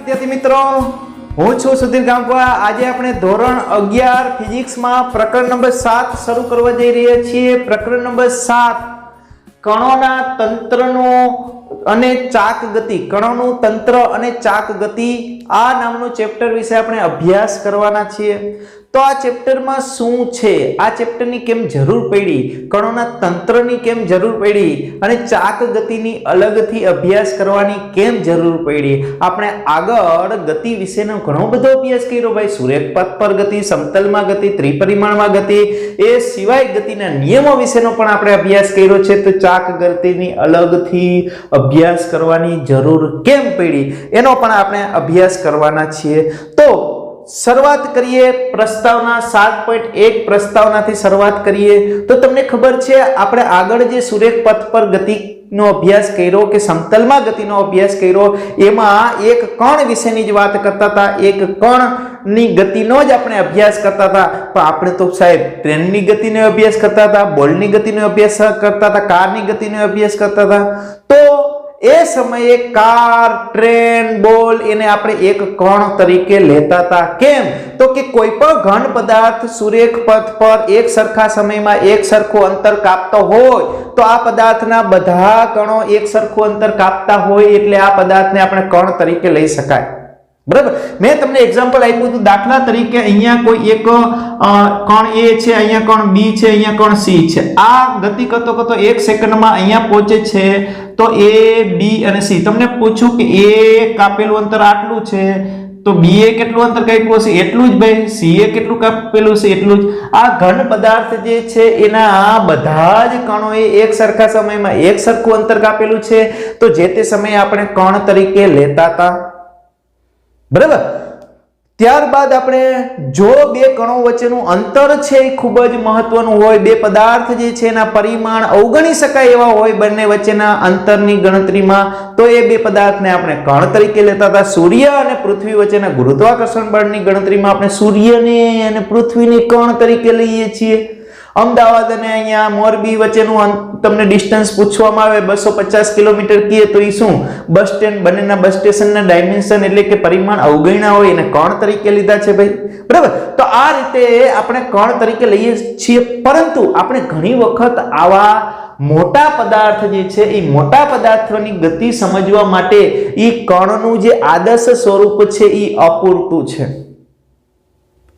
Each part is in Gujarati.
विद्यार्थी मित्रों, હું છું સુધીર ગામવા। આજે આપણે ધોરણ 11 ફિઝિક્સમાં પ્રકરણ નંબર 7 શરૂ કરવા જઈ રહ્યા છીએ। પ્રકરણ નંબર 7 કણોના તંત્રનો અને ચાક ગતિ, કણોનું તંત્ર અને ચાક ગતિ આ નામનું ચેપ્ટર વિશે આપણે અભ્યાસ કરવાના છીએ। તો આ ચેપ્ટરમાં શું છે, આ ચેપ્ટરની કેમ જરૂર પડી, કણોના તંત્રની કેમ જરૂર પડી અને ચાક ગતિની અલગથી અભ્યાસ કરવાની કેમ જરૂર પડી। આપણે આગળ ગતિ વિશેનો ઘણો બધો અભ્યાસ કર્યો ભાઈ, સુરેખપથ પર ગતિ, સમતલમાં ગતિ, ત્રિપરિમાણમાં ગતિ, એ સિવાય ગતિના નિયમો વિશેનો પણ આપણે અભ્યાસ કર્યો છે। તો ચાક ગતિની અલગથી અભ્યાસ કરવાની જરૂર કેમ પડી એનો પણ આપણે અભ્યાસ કરવાના છીએ। તો શરૂઆત કરીએ પ્રસ્તાવના 7.1 પ્રસ્તાવનાથી શરૂઆત કરીએ। તો તમને ખબર છે આપણે આગળ જે સુરેખ પથ પર ગતિનો અભ્યાસ કર્યો કે સમતલમાં ગતિનો અભ્યાસ કર્યો, એમાં એક કણ વિશેની જ વાત કરતા હતા, એક કણની ગતિનો જ આપણે અભ્યાસ કરતા હતા। પણ આપણે તો સાહેબ ટ્રેનની ગતિનો અભ્યાસ કરતા હતા, બોલની ગતિનો અભ્યાસ કરતા હતા, કારની ગતિનો અભ્યાસ કરતા હતા। તો એ સમયે કાર, ટ્રેન, બોલ એને આપણે એક કણ તરીકે લેતા હતા। કેમ? તો કે કોઈ પણ ઘન પદાર્થ સુરેખ પથ પર એક સરખા સમયમાં એક સરખું અંતર કાપતો હોય તો આ પદાર્થના બધા કણો એક સરખું અંતર કાપતા હોય એટલે આ પદાર્થને આપણે કણ તરીકે લઈ શકાય। બરાબર, મેં તમને એક્ઝામ્પલ આપ્યું હતું। દાખલા તરીકે અહીંયા કોઈ એક કણ A છે, અહીંયા કણ B છે, અહીંયા કણ C છે। આ ગતિ કરતો કરતો 1 સેકન્ડમાં અહીંયા પહોંચે છે તો A, B અને C, તમને પૂછું કે A કાપેલું અંતર આટલું છે તો B એ કેટલું અંતર કાપ્યું હશે એટલું જ ભાઈ, C એ કેટલું કાપેલું છે એટલું જ। આ ઘન પદાર્થ જે છે એના બધા જ કણોએ એક સરખા સમયમાં એક સરખું અંતર કાપેલું છે તો જે તે સમયે આપણે કણ તરીકે લેતા હતા। બરાબર, ત્યારબાદ આપણે જો બે કણો વચ્ચેનું અંતર છે એ ખૂબ જ મહત્વનું હોય, બે પદાર્થ જે છે એના પરિમાણ અવગણી શકાય એવા હોય બંને વચ્ચેના અંતરની ગણતરીમાં, તો એ બે પદાર્થને આપણે કણ તરીકે લેતા હતા। સૂર્ય અને પૃથ્વી વચ્ચેના ગુરુત્વાકર્ષણ બળની ગણતરીમાં આપણે સૂર્યને અને પૃથ્વીને કણ તરીકે લઈએ છીએ। અમદાવાદ અને અહીંયા મોરબી વચ્ચેનું તમને ડિસ્ટન્સ પૂછવામાં આવે 250 કિલોમીટર કીએ તો એ શું બસ સ્ટેન્ડ, બંનેના બસ સ્ટેશનના ડાયમેન્શન એટલે કે પરિમાણ અવગણ્યા હોય એને કણ તરીકે લીધા છે ભાઈ। બરાબર, તો આ રીતે આપણે કણ તરીકે લઈએ છીએ। પરંતુ આપણે ઘણી વખત આવા મોટા પદાર્થ જે છે એ મોટા પદાર્થોની ગતિ સમજવા માટે એ કણનું જે આદર્શ સ્વરૂપ છે એ અપૂરતું છે।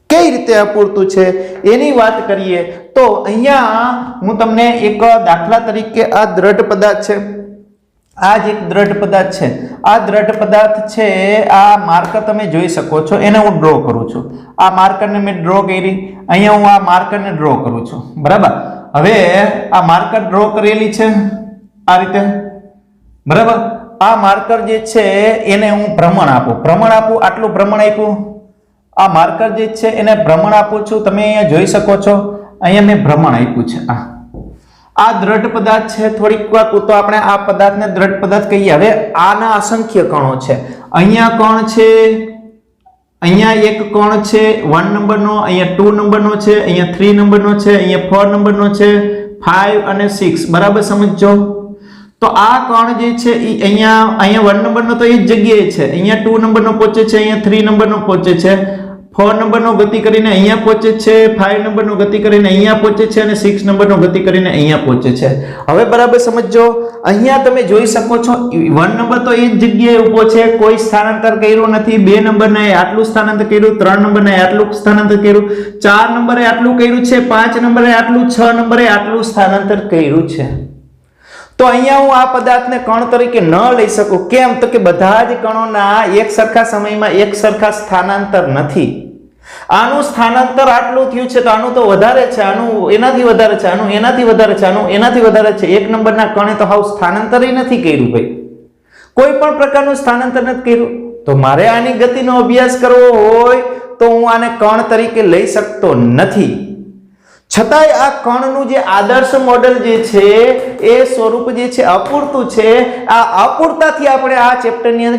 કઈ રીતે અપૂરતું છે એની વાત કરીએ તો અહીંયા હું તમને એક દાખલા તરીકે આ દ્રઢ પદાર્થ છે, આ જ એક દ્રઢ પદાર્થ છે, આ દ્રઢ પદાર્થ છે, આ માર્કર તમે જોઈ શકો છો, એને હું ડ્રો કરું છું। આ માર્કરને મેં ડ્રો કરી, અહીંયા હું આ માર્કરને ડ્રો કરું છું। બરાબર, હવે આ માર્કર ડ્રો કરેલી છે આ રીતે। બરાબર, આ માર્કર જે છે એને હું ભ્રમણ આપું, આટલું ભ્રમણ આપ્યું। આ માર્કર જે છે એને ભ્રમણ આપું છું, તમે અહીંયા જોઈ શકો છો, અહીંયા મેં ભ્રમણ આપ્યું છે। આ દ્રઢ પદાર્થ છે, થોડીક વાર તો આપણે આ પદાર્થને દ્રઢ પદાર્થ કહીએ। હવે આના અસંખ્ય કણો છે, અહીંયા કણ છે, અહીંયા એક કણ છે 1 નંબરનો, અહીંયા 2 નંબરનો છે, અહીંયા 3 નંબરનો છે, અહીંયા 4 નંબરનો છે, 5 અને 6। બરાબર સમજો, તો આ કણ જે છે એ અહીંયા 1 નંબરનો તો એ જ જગ્યાએ છે, અહીંયા 2 નંબરનો પહોંચે છે, અહીંયા 3 નંબરનો પહોંચે છે, 4 નંબરનો ગતિ કરીને અહીંયા પહોંચે છે, 5 નંબરનો ગતિ કરીને અહીંયા પહોંચે છે અને 6 નંબરનો ગતિ કરીને અહીંયા પહોંચે છે। હવે બરાબર સમજો, અહીંયા તમે જોઈ શકો છો 1 નંબર તો એ જ જગ્યાએ ઊભો છે, કોઈ સ્થાનાંતર કર્યું નથી, 2 નંબરને આટલું સ્થાનાંતર કર્યું, 3 નંબરને આટલું સ્થાનાંતર કર્યું, 4 નંબરે આટલું કર્યું છે, 5 નંબરે આટલું, 6 નંબરે આટલું સ્થાનાંતર કર્યું છે। તો અહીંયા હું આ પદાર્થને કણ તરીકે ન લઈ શકું। કેમ? તો કે બધા જ કણોના એક સરખા સમયમાં એક સરખા સ્થાનાંતર નથી। આનું સ્થાનાંતર આટલું થયું છે તો આનું તો વધારે છે, આનું એનાથી વધારે છે, આનું એનાથી વધારે છે, આનું એનાથી વધારે છે। 1 નંબરના કણે તો હાવ સ્થાનાંતર નથી કર્યું ભાઈ, કોઈ પણ પ્રકારનું સ્થાનાંતર નથી કર્યું। તો મારે આની ગતિનો અભ્યાસ કરવો હોય તો હું આને કણ તરીકે લઈ શકતો નથી। છતાંય આ કણનું જે આદર્શ મોડેલ જે છે એ સ્વરૂપ જે છે અપૂરતું છે। આ અપૂરતાથી આપણે આ ચેપ્ટરની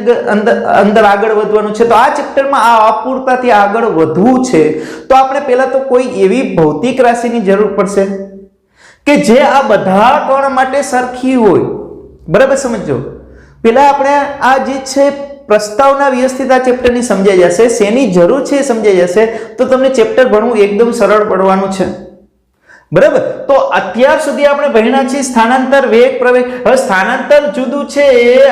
અંદર આગળ વધવાનું છે। તો આ ચેપ્ટરમાં આ અપૂરતાથી આગળ વધવું છે તો આપણે પહેલા તો કોઈ એવી ભૌતિક રાશિની જરૂર પડશે કે જે આ બધા કણ માટે સરખી હોય। બરાબર સમજો, પહેલા આપણે આ જે છે પ્રસ્તાવના વ્યવસ્થિત આ ચેપ્ટરની સમજાઈ જશે, શેની જરૂર છે એ સમજાઈ જશે, તો તમને ચેપ્ટર ભણવું એકદમ સરળ પડવાનું છે. બરાબર. તો અત્યાર સુધી આપણે ભણ્યા છીએ સ્થાનાંતર, વેગ, પ્રવેગ. હવે સ્થાનાંતર જુદું છે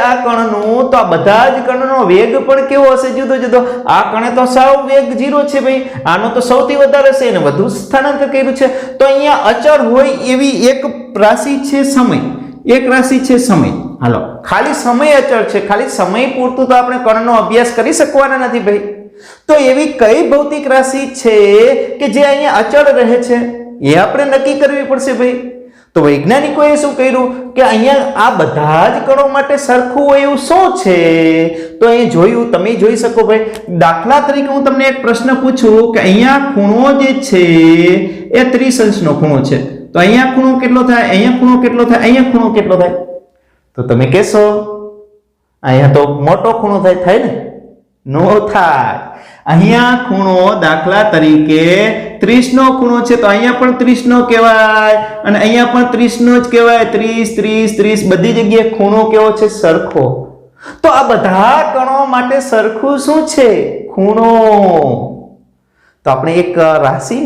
આ કણનું, તો આ બધા જ કણનો વેગ પણ કેવો હશે? જુદો જુદો. આ કણે તો સાવ વેગ 0 છે ભાઈ, આનો તો સૌથી વધારે છે, એને વધુ સ્થાનાંતર કર્યું છે. તો અહીંયા અચળ હોય એવી એક રાશિ છે સમય, એક રાશિ છે સમય. હાલો, ખાલી સમય અચળ છે, ખાલી સમય પૂરતું તો આપણે કણનો અભ્યાસ કરી શકવાના નથી ભાઈ. તો એવી કઈ ભૌતિક રાશિ છે કે જે અહીંયા અચળ રહે છે? એ આપણે નક્કી કરવી પડશે ભાઈ. તો વૈજ્ઞાનિકોએ શું કર્યું કે અહીંયા આ બધા જ કણો માટે સરખું હોય એવું શું છે? તો અહીં જોયું, તમે જોઈ શકો ભાઈ. દાખલા તરીકે હું તમને એક પ્રશ્ન પૂછું કે અહીંયા ખૂણો જે છે એ 30 અંશનો ખૂણો છે, તો અહીંયા ખૂણો કેટલો થાય, અહીંયા ખૂણો કેટલો થાય, અહીંયા ખૂણો કેટલો થાય? તો તમે કહેશો અહીંયા તો મોટો ખૂણો થાય ને? નો થાય. અહીંયા ખૂણો દાખલા તરીકે 30 નો ખૂણો છે, તો અહીંયા પણ 30 નો કહેવાય અને અહીંયા પણ 30 નો જ કહેવાય. 30 30 30 બધી જગ્યાએ ખૂણો કેવો છે? સરખો. તો આ બધા કણો માટે સરખું શું છે? ખૂણો. તો આપણે એક રાશિ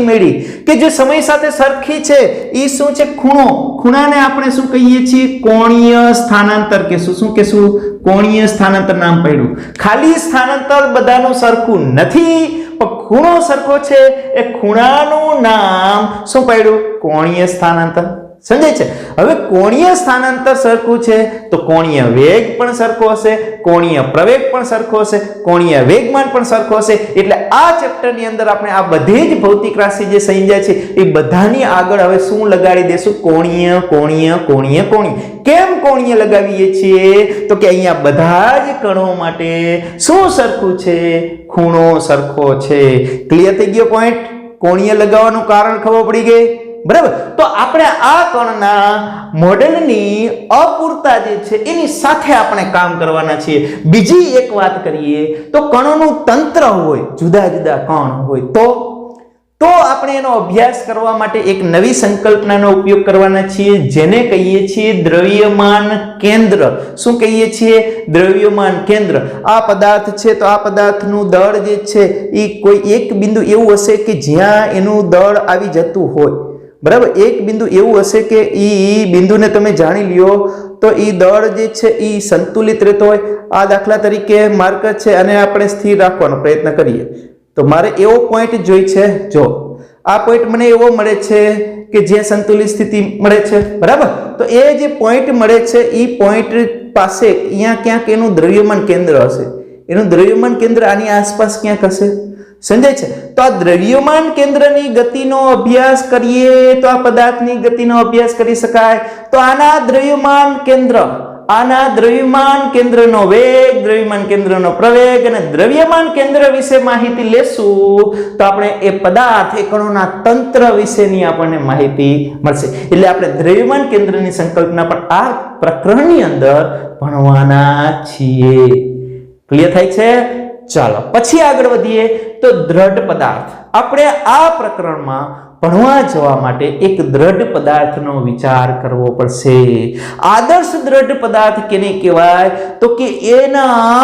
મેળવી કે જે સમય સાથે સરખી છે. એ શું છે? ખૂણો. ખૂણાને આપણે શું કહીએ છીએ? કોણીય સ્થાનાંતર કહેશું. શું કહેશું? કોણીય સ્થાનાંતર નામ પડ્યું. ખાલી સ્થાનાંતર બધાનું સરખું નથી, પણ ખૂણો સરખો છે, એ ખૂણાનું નામ શું પડ્યું? કોણીય સ્થાનાંતર. સમજાય છે? હવે કોણીય સ્થાનાંતર સરખું છે તો કોણીય વેગ પણ સરખો હશે, કોણીય પ્રવેગ પણ સરખો હશે, કોણીય વેગમાન પણ સરખો હશે. એટલે આ ચેપ્ટરની અંદર આપણે આ બધી જ ભૌતિક રાશિ જે સંજ્ઞા છે એ બધાની આગળ હવે શું લગાડી દેશું? કોણીય કોણીય કોણીય કોણીય. કેમ કોણીય લગાવીએ છીએ? તો કે અહીંયા બધા જ કણો માટે શું સરખું છે? ખૂણો સરખો છે. ક્લિયર થઈ ગયો પોઈન્ટ? કોણીય લગાવવાનું કારણ ખબર પડી ગઈ. બરાબર. તો આપણે આ કણના મોડેલની અપૂરતા જે છે એની સાથે આપણે કામ કરવાના છીએ. બીજી એક વાત કરીએ તો કણોનું તંત્ર હોય, જુદા જુદા કણ હોય, તો આપણે એનો અભ્યાસ કરવા માટે એક નવી સંકલ્પનાનો ઉપયોગ કરવાના છીએ, જેને કહીએ છીએ દ્રવ્યમાન કેન્દ્ર. શું કહીએ છીએ? દ્રવ્યમાન કેન્દ્ર. આ પદાર્થ છે તો આ પદાર્થનું દળ જે છે એ કોઈ એક બિંદુ એવું હશે કે જ્યાં એનું દળ આવી જતું હોય. બરાબર. એક બિંદુ એવું હશે કે ઈ બિંદુને તમે જાણી લ્યો તો ઈ દળ જે છે ઈ સંતુલિત રહેતો હોય. આ દાખલા તરીકે માર્કર છે અને આપણે સ્થિર રાખવાનો પ્રયત્ન કરીએ, તો મારે એવો પોઈન્ટ જોઈ છે. જો આ પોઈન્ટ મને એવો મળે છે કે જે સંતુલિત સ્થિતિ મળે છે. બરાબર. તો એ જે પોઈન્ટ મળે છે એ પોઈન્ટ પાસે અહીંયા ક્યાંક એનું દ્રવ્યમાન કેન્દ્ર હશે. એનું દ્રવ્યમાન કેન્દ્ર આની આસપાસ ક્યાંક હશે. સમજાય છે? તો આ દ્રવ્યમાન કેન્દ્રની ગતિનો અભ્યાસ કરીએ તો આ પદાર્થની ગતિનો અભ્યાસ કરી શકાય. તો આના દ્રવ્યમાન કેન્દ્રનો વેગ, દ્રવ્યમાન કેન્દ્રનો પ્રવેગ અને દ્રવ્યમાન કેન્દ્ર વિશે માહિતી લેશું તો આપણે એ પદાર્થ, એ કણોના તંત્ર વિશેની આપણને માહિતી મળશે. એટલે આપણે દ્રવ્યમાન કેન્દ્રની સંકલ્પના પણ આ પ્રકરણની અંદર ભણવાના છીએ. ક્લિયર થાય છે? ચાલો પછી આગળ વધીએ. તો દ્રઢ પદાર્થ. આપણે આ પ્રકરણમાં ભણવા જવા માટે એક દ્રઢ પદાર્થનો વિચાર કરવો પડશે. આદર્શ દ્રઢ પદાર્થ કેને કહેવાય? તો કે એના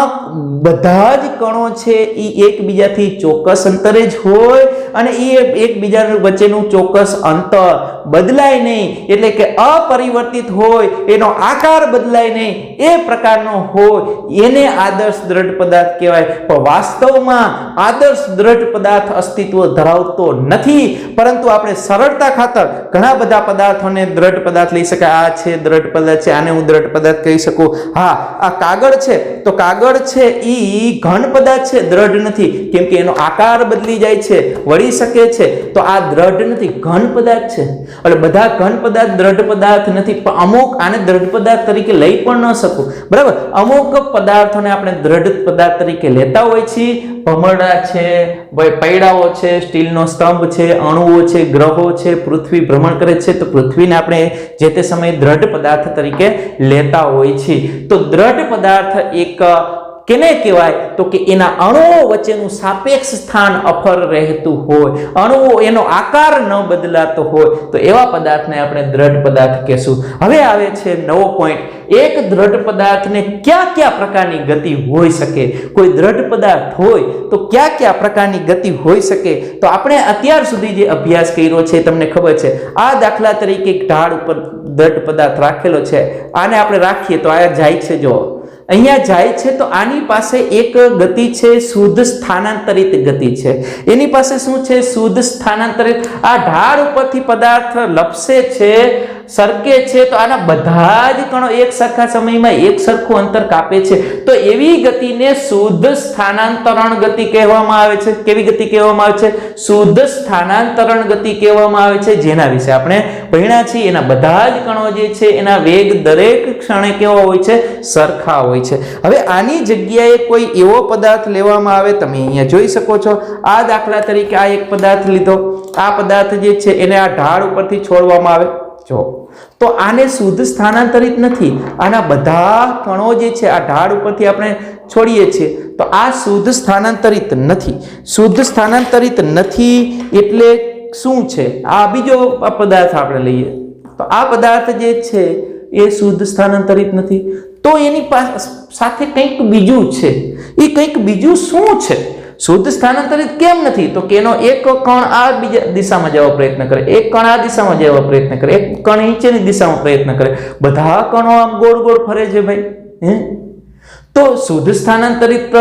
બધા જ કણો છે એ એકબીજાથી ચોક્કસ અંતરે જ હોય અને એ એકબીજા વચ્ચેનું ચોક્કસ અંતર બદલાય નહીં, એટલે કે અપરિવર્તિત હોય, એનો આકાર બદલાય નહીં, એ પ્રકારનો હોય, એને આદર્શ દ્રઢ પદાર્થ કહેવાય. પણ વાસ્તવમાં આદર્શ દ્રઢ પદાર્થ અસ્તિત્વ ધરાવતો નથી, પરંતુ આપણે સરળતા ખાતર ઘણા બધા પદાર્થોને દ્રઢ પદાર્થ લઈ શકાય. આ છે દ્રઢ પદાર્થ છે, આને હું દ્રઢ પદાર્થ કહી શકું. હા, આ કાગળ છે તો કાગળ છે ઈ ઘન પદાર્થ છે, દ્રઢ નથી, કેમ કે એનો આકાર બદલી જાય છે, વળી શકે છે, તો આ દ્રઢ નથી, ઘન પદાર્થ છે. એટલે બધા ઘન પદાર્થ દ્રઢ પદાર્થ નથી, પણ અમુક આને દ્રઢ પદાર્થ તરીકે લઈ પણ ન શકું. બરાબર. અમુક પદાર્થોને આપણે દ્રઢ પદાર્થ તરીકે લેતા હોય છીએ. ભમરડા છે, પૈડાઓ છે, સ્ટીલનો સ્તંભ છે, અણુઓ છે, ગ્રહો છે, પૃથ્વી ભ્રમણ કરે છે, તો પૃથ્વીને આપણે જે તે સમયે દ્રઢ પદાર્થ તરીકે લેતા હોય છીએ. તો દ્રઢ પદાર્થ એક કેને કહેવાય તો કે એના અણુઓ વચ્ચેનું સાપેક્ષ સ્થાન અફર રહેતું હોય, અણુઓ એનો આકાર ન બદલાતો હોય તો એવા પદાર્થને આપણે દ્રઢ પદાર્થ કહેશું. હવે આવે છે નવો પોઈન્ટ, એક દ્રઢ પદાર્થને કયા કયા પ્રકારની ગતિ હોઈ શકે? કોઈ દ્રઢ પદાર્થ હોય તો કયા કયા પ્રકારની ગતિ હોઈ શકે? તો આપણે અત્યાર સુધી જે અભ્યાસ કર્યો છે તમને ખબર છે. આ દાખલા તરીકે એક ઢાળ ઉપર દ્રઢ પદાર્થ રાખેલો છે, આને આપણે રાખીએ તો આ જાય છે, જો અહીંયા જાય છે તો આની પાસે એક ગતિ છે, શુદ્ધ સ્થાનાંતરિત ગતિ છે. એની પાસે શું છે? શુદ્ધ સ્થાનાંતરિત. આ ઢાળ ઉપરથી પદાર્થ લપસે છે, સરકે છે, તો આના બધા જ કણો એક સરખા સમયમાં એક સરખું અંતર કાપે છે. તો એવી ગતિને શુદ્ધ સ્થાનાંતરણ ગતિ કહેવામાં આવે છે. કેવી ગતિ કહેવામાં આવે છે? શુદ્ધ સ્થાનાંતરણ ગતિ કહેવામાં આવે છે, જેના વિશે આપણે ભણ્યા છીએ. એના બધા જ કણો જે છે એના વેગ દરેક ક્ષણે કેવો હોય છે? સરખા હોય છે. હવે આની જગ્યાએ કોઈ એવો પદાર્થ લેવામાં આવે, તમે અહીંયા જોઈ શકો છો. આ દાખલા તરીકે આ એક પદાર્થ લીધો, આ પદાર્થ જે છે એને આ ઢાળ ઉપરથી છોડવામાં આવે, જો તો આને શુદ્ધ સ્થાનાંતરિત નથી. આના બધા કણો જે છે આ ઢાળ ઉપરથી આપણે છોડીએ છીએ તો આ શુદ્ધ સ્થાનાંતરિત નથી. શુદ્ધ સ્થાનાંતરિત નથી એટલે શું છે? આ બીજો પદાર્થ આપણે લઈએ તો આ પદાર્થ જે છે એ શુદ્ધ સ્થાનાંતરિત નથી. તો એની સાથે કંઈક બીજું છે. એ કંઈક બીજું શું છે? શુદ્ધ સ્થાનાંતરિત કેમ નથી? તો કે એનો એક કણ આ બીજા દિશામાં જવા પ્રયત્ન કરે, એક કણ આ દિશામાં જવા પ્રયત્ન કરે, એક કણ નીચેની દિશામાં પ્રયત્ન કરે, બધા કણો આમ ગોળ ગોળ ફરે છે ભાઈ. તો શુદ્ધ સ્થાનાંતરિત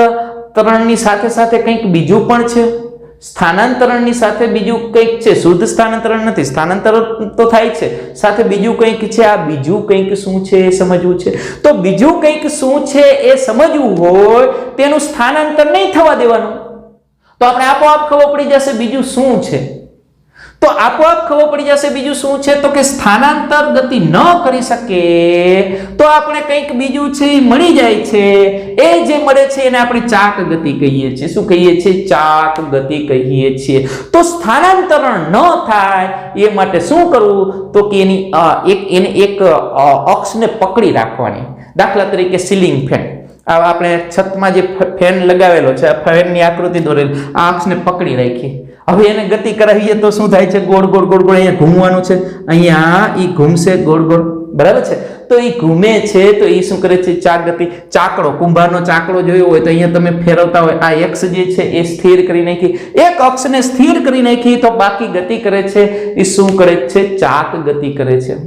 તરણની સાથે સાથે કંઈક બીજું પણ છે. સ્થાનાંતરણની સાથે બીજું કંઈક છે. શુદ્ધ સ્થાનાંતરણ નથી, સ્થાનાંતરણ તો થાય છે, સાથે બીજું કંઈક છે. આ બીજું કંઈક શું છે એ સમજવું છે. તો બીજું કંઈક શું છે એ સમજવું હોય તેનું સ્થાનાંતર નહીં થવા દેવાનું. તો આપણે આપોઆપ ખબર પડી જશે બીજું શું છે. તો આપોઆપ ખબર પડી જશે બીજું શું છે, તો કે સ્થાનાંતર ગતિ ન કરી શકે તો આપણે કંઈક બીજું છે એ મળી જાય છે. એ જે મળે છે એને આપણે ચાક ગતિ કહીએ છીએ. શું કહીએ છીએ? ચાક ગતિ કહીએ છીએ. તો સ્થાનાંતરણ ન થાય એ માટે શું કરવું? તો કે એને એક અક્ષને પકડી રાખવાની. દાખલા તરીકે સીલિંગ ફેન, આપણે છતમાં જે ફેન લગાવેલો છે, ફેનની આકૃતિ દોરેલી, આ અક્ષને પકડી રાખી. હવે એને ગતિ કરાવીએ તો શું થાય છે? ગોળ ગોળ ગોળ ગોળ અહીંયા ઘૂમવાનું છે, અહીંયા ઈ ઘૂમશે ગોળ ગોળ, બરાબર છે. તો ઈ ઘૂમે છે તો ઈ શું કરે છે? ચાક ગતિ. ચાકડો, કુંભારનો ચાકડો જોયો હોય તો અહીંયા તમે ફેરવતા હોય, આ એક્સ જે છે એ સ્થિર કરી નાખી, એક અક્ષને સ્થિર કરી નાખી તો બાકી ગતિ કરે છે એ શું કરે છે? ચાક ગતિ કરે છે.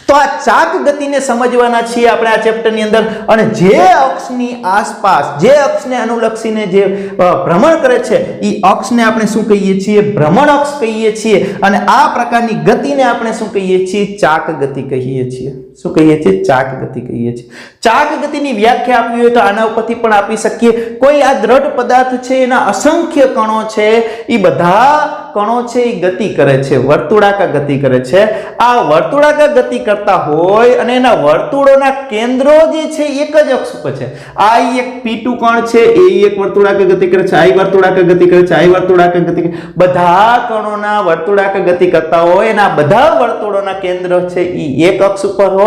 તો આ ચાક ગતિને સમજવાના છીએ આપણે આ ચેપ્ટરની અંદર. અને જે અક્ષની આસપાસ, જે અક્ષને અનુલક્ષીને જે ભ્રમણ કરે છે એ અક્ષને આપણે શું કહીએ છીએ? ભ્રમણ અક્ષ કહીએ છીએ. અને આ પ્રકારની ગતિને આપણે શું કહીએ છીએ? ચાક ગતિ કહીએ છીએ. શું કહીએ છીએ? ચાક ગતિ કહીએ છીએ. ચાક ગતિની વ્યાખ્યા આપવી હોય તો આના ઉપરથી પણ આપી શકીએ. કોઈ આ દ્રઢ પદાર્થ છે એના અસંખ્ય કણો છે, એ બધા કણો છે એ ગતિ કરે છે, વર્તુળાકાર ગતિ કરે છે. આ વર્તુળાકાર ગતિ કરતા હોય અને એના વર્તુળોના કેન્દ્રો જે છે એક જ અક્ષ ઉપર છે. આ એક P2 કણ છે, એ એક વર્તુળાકાર ગતિ કરે છે, આ વર્તુળાકાર ગતિ કરે છે, આ વર્તુળાકાર ગતિ કરે છે. બધા કણોના વર્તુળાકાર ગતિ કરતા હોય એના બધા વર્તુળોના કેન્દ્ર છે એ એક અક્ષ ઉપર હોય.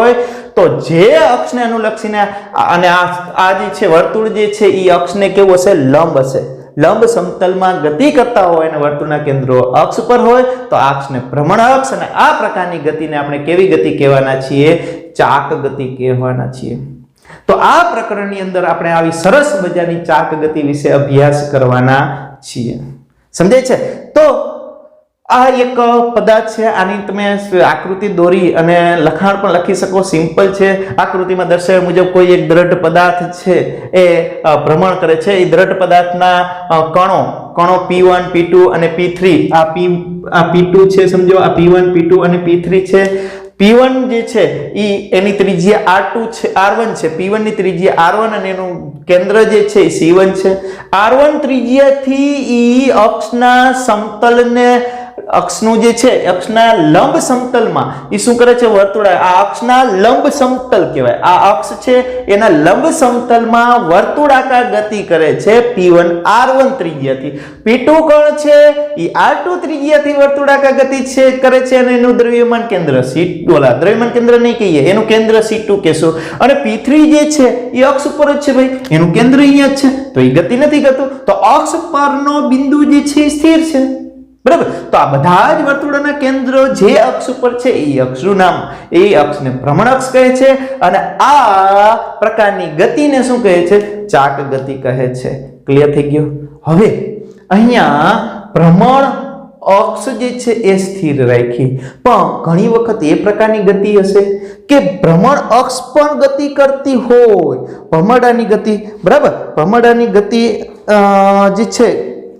તો જે અક્ષને અનુલક્ષીને અને આ જે છે વર્તુળ જે છે એ અક્ષને કેવું હશે? લંબ હશે. લંબ સમતલમાં ગતિ કરતા હોય અને વર્તુળના કેન્દ્રો અક્ષ પર હોય તો આ અક્ષને ભ્રમણ અક્ષ. અને આ પ્રકારની ગતિને આપણે કેવી ગતિ કહેવાના છીએ? ચાક ગતિ કહેવાના છીએ. તો આ પ્રકરણની અંદર આપણે આવી સરસ મજાની ચાક ગતિ વિશે અભ્યાસ કરવાના છીએ. સમજાય છે? તો આ એક પદાર્થ છે, આની તમે આકૃતિ દોરી અને લખાણ પણ લખી શકો. સિમ્પલ છે. આકૃતિમાં દર્શાવ્યા મુજબ કોઈ એક દ્રઢ પદાર્થ છે એ ભ્રમણ કરે છે. એ દ્રઢ પદાર્થના કણો P1, P2 અને P3, આ P2 છે, સમજો, આ P1, P2 અને P3 છે. P1 જે છે એની ત્રિજ્યા R2 છે, R1 છે. P1 ની ત્રિજ્યા R1 અને એનું કેન્દ્ર જે છે એ C1 છે. R1 ત્રિજ્યાથી ઈ અક્ષના સમતલને અક્ષનું જે છે અક્ષના લંબ સમતલમાં એ શું કરે છે વર્તુળ આ અક્ષના લંબ સમતલ કહેવાય આ અક્ષ છે એના લંબ સમતલમાં વર્તુળાકાર ગતિ કરે છે p1 r1 ત્રિજ્યાથી p2 કોણ છે એ r2 ત્રિજ્યાથી વર્તુળાકાર ગતિ છે કરે છે અને એનું દ્રવ્યમાન કેન્દ્ર c2 દ્રવ્યમાન કેન્દ્ર નહીં કહીએ એનું કેન્દ્ર c2 કહેશું અને p3 જે છે એ અક્ષ ઉપર જ છે ભાઈ એનું કેન્દ્ર અહીંયા જ છે તો એ ગતિ નથી કરતું તો અક્ષ પરનો બિંદુ જે છે એ સ્થિર છે બરાબર તો આ બધા જ વર્તુળના કેન્દ્રો જે અક્ષ ઉપર છે એ અક્ષનું નામ એ અક્ષને ભ્રમણ અક્ષ કહે છે અને આ પ્રકારની ગતિને શું કહે છે ચાક ગતિ કહે છે ક્લિયર થઈ ગયું હવે અહીંયા ભ્રમણ અક્ષ જે છે એ સ્થિર રાખી પણ ઘણી વખત એ પ્રકારની ગતિ હશે કે ભ્રમણ અક્ષ પણ ગતિ કરતી હોય ભમરડાની ગતિ બરાબર ભમરડાની ગતિ જે છે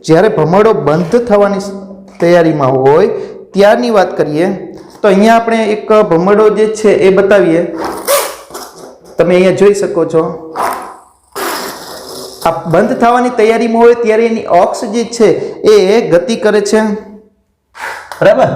જ્યારે ભમરડો બંધ થવાની તૈયારીમાં હોય ત્યારની વાત કરીએ તો અહીંયા આપણે એક ભમરડો જે છે એ બતાવીએ તમે અહીંયા જોઈ શકો છો આ બંધ થવાની તૈયારીમાં હોય ત્યારે એની અક્ષ જે છે એ ગતિ કરે છે બરાબર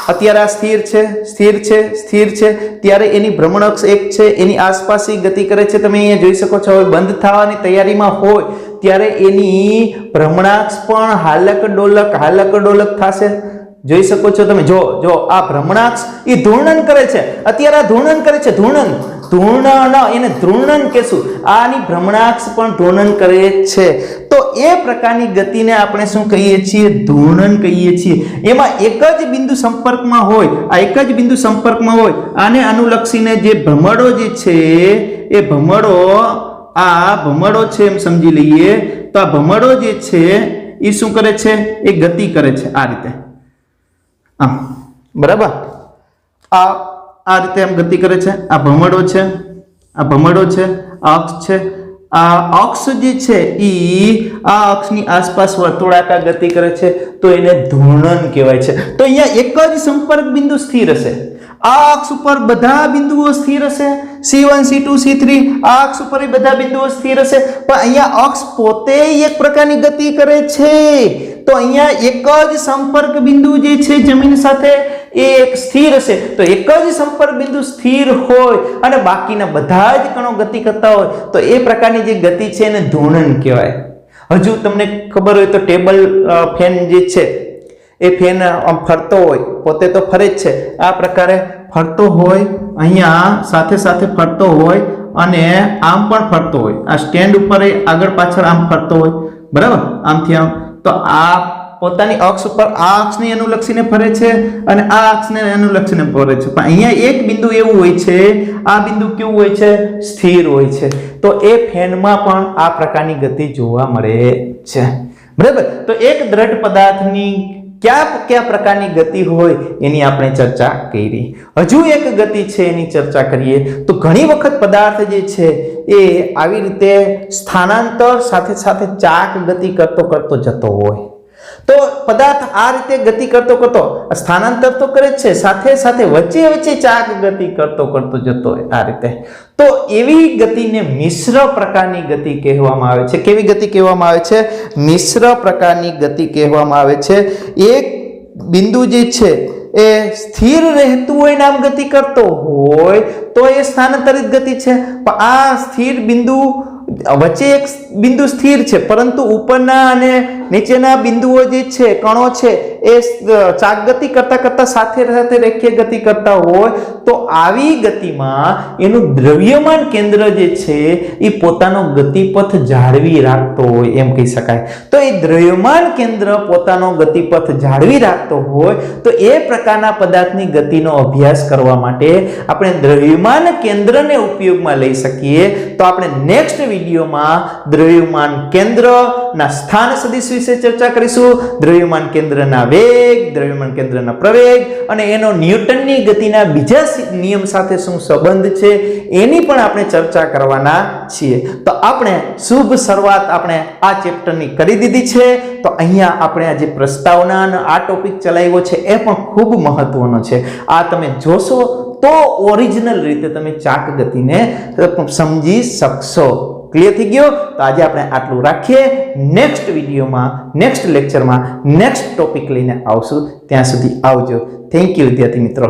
અત્યારે આ સ્થિર છે ત્યારે એની ભ્રમણ અક્ષ એક છે એની આસપાસ ગતિ કરે છે તમે અહીંયા જોઈ શકો છો હવે બંધ થવાની તૈયારીમાં હોય ત્યારે એની ભ્રમણાક્ષ પણ હાલક ડોલક થશે જોઈ શકો છો તમે જો આ ભ્રમણાક્ષ એ ધૂર્ણન કરે છે અત્યારે આ ધૂર્ણન કરે છે ધૂર્ણન એને ધ્રુણન કહેશું આની ભ્રમણાક્ષ પણ ધૂર્ણન કરે છે તો એ પ્રકારની ગતિને આપણે શું કહીએ છીએ ધૂર્ણન કહીએ છીએ એમાં એક જ બિંદુ સંપર્કમાં હોય આને અનુલક્ષીને જે ભ્રમણો જે છે એ ભ્રમણો છે એમ સમજી લઈએ તો આ ભ્રમણો જે છે એ શું કરે છે એ ગતિ કરે છે આ રીતે બરાબર આ રીતે એમ ગતિ કરે છે આ ભ્રમણો છે આ અક્ષ છે આ અક્ષ જે છે ઈ આ અક્ષની આસપાસ વર્તુળાકાર ગતિ કરે છે તો એને ધૂર્ણન કહેવાય છે તો અહીંયા એક જ સંપર્ક બિંદુ સ્થિર હશે આ અક્ષ ઉપર બધા બિંદુઓ સ્થિર હશે c1 c2 c3 આ અક્ષ ઉપર બધા બિંદુઓ સ્થિર હશે પણ અહીંયા અક્ષ પોતે એક પ્રકારની ગતિ કરે છે તો અહીંયા એક જ સંપર્ક બિંદુ જે છે જમીન સાથે એ એક સ્થિર હશે તો એક જ સંપર્ક બિંદુ સ્થિર હોય અને બાકીના બધા જ કણો ગતિ કરતા હોય તો એ પ્રકારની જે ગતિ છે એને ધૂર્ણન કહેવાય હજુ તમને ખબર હોય તો ટેબલ ફેન જે છે એ ફેન આમ ફરતો હોય પોતે તો ફરે જ છે આ પ્રકારે ફરતો હોય અહીંયા સાથે ફરતો હોય અને આમ પણ ફરતો હોય આ સ્ટેન્ડ ઉપર આગળ પાછળ આમ ફરતો હોય બરાબર આમથી આમ તો આ પોતાની અક્ષ ઉપર આ અક્ષને અનુલક્ષીને ફરે છે અને આ અક્ષને અનુલક્ષીને ફરે છે પણ અહીંયા એક બિંદુ એવું હોય છે આ બિંદુ કેવું હોય છે સ્થિર હોય છે તો એ ફેનમાં પણ આ પ્રકારની ગતિ જોવા મળે છે બરાબર તો એક દ્રઢ પદાર્થની કયા પ્રકારની ગતિ હોય એની આપણે ચર્ચા કરી હજુ એક ગતિ છે એની ચર્ચા કરીએ તો ઘણી વખત પદાર્થ જે છે એ આવી રીતે સ્થાનાંતર સાથે ચાક ગતિ કરતો જતો હોય તો પદાર્થ આ રીતે ગતિ કરતો સ્થાનાંતર તો કરે છે સાથે વચ્ચે ચાક ગતિ કરતો જતો હોય આ રીતે તો એવી ગતિને મિશ્ર પ્રકારની ગતિ કહેવામાં આવે છે કેવી ગતિ કહેવામાં આવે છે મિશ્ર પ્રકારની ગતિ કહેવામાં આવે છે એક બિંદુ જે છે એ સ્થિર રહેતું હોય નામ ગતિ કરતો હોય તો એ સ્થાનાંતરિત ગતિ છે પણ આ સ્થિર બિંદુ વચ્ચે એક બિંદુ સ્થિર છે પરંતુ ઉપરના અને નીચેના બિંદુઓ જે છે કણો છે એ ચાક ગતિ કરતા સાથે રેખીય ગતિ કરતા હોય તો આવી ગતિમાં એનું દ્રવ્યમાન કેન્દ્ર જે છે એ પોતાનો ગતિપથ જાળવી રાખતો હોય એમ કહી શકાય તો એ દ્રવ્યમાન કેન્દ્ર પોતાનો ગતિપથ જાળવી રાખતો હોય તો એ પ્રકારના પદાર્થની ગતિનો અભ્યાસ કરવા માટે આપણે દ્રવ્યમાન કેન્દ્રને ઉપયોગમાં લઈ શકીએ તો આપણે નેક્સ્ટ વિડીયોમાં દ્રવ્યમાન કેન્દ્રના સ્થાન સદિશ વિશે ચર્ચા કરીશું દ્રવ્યમાન કેન્દ્રના વેગ દ્રવ્યમાન કેન્દ્રના પ્રવેગ અને એનો ન્યૂટનની ગતિના બીજા નિયમ સાથે શું સંબંધ છે એની પણ આપણે ચર્ચા કરવાના છીએ તો આપણે શુભ શરૂઆત આપણે આ ચેપ્ટરની કરી દીધી છે તો અહીંયા આપણે આજે પ્રસ્તાવના અને આ ટોપિક ચલાવ્યો છે એ પણ ખૂબ મહત્વનો છે આ તમે જોશો તો ઓરિજિનલ રીતે તમે ચાક ગતિને સમજી શકશો ક્લિયર થઈ ગયો? તો આજે આપણે આટલું રાખીએ. નેક્સ્ટ વિડીયોમાં, નેક્સ્ટ લેક્ચરમાં નેક્સ્ટ ટોપિક લઈને આવશું. ત્યાં સુધી આવજો. થેન્ક યુ વિદ્યાર્થી મિત્રો.